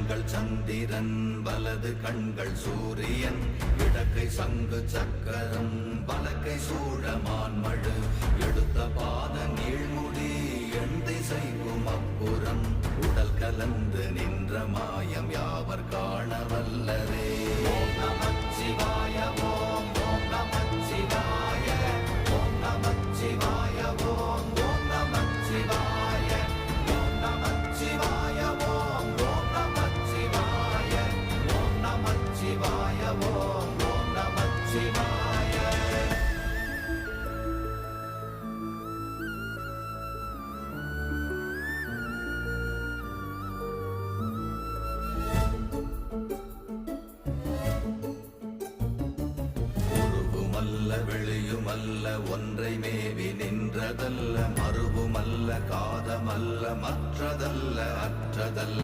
கண்கள் சந்திரன் வலது கண்கள் சூரியன் இடக்கை சங்கு சக்கரம் வலக்கை சூழமான்மழு எடுத்த பாத நீழ்முடி எண் திசைக்கும் அப்புறம் உடல் கலந்து நின்ற மாயம் யாவர் காண வல்லரே. ஓம் நமச்சிவாய ஓம் ஓம் நமச்சிவாய ஓம் நமச்சிவாய ஓம் ஓம் நமச்சிவாய ஓம் நமச்சிவாய ஓம் ஓம் நமச்சிவாய ஓம் நமச்சிவாய ஓம் ஓம் நமச்சிவாய. வெளியுமல்ல ஒன்றை மேவி நின்றதல்ல மறுவுமல்ல காதமல்ல மற்றதல்ல அற்றதல்ல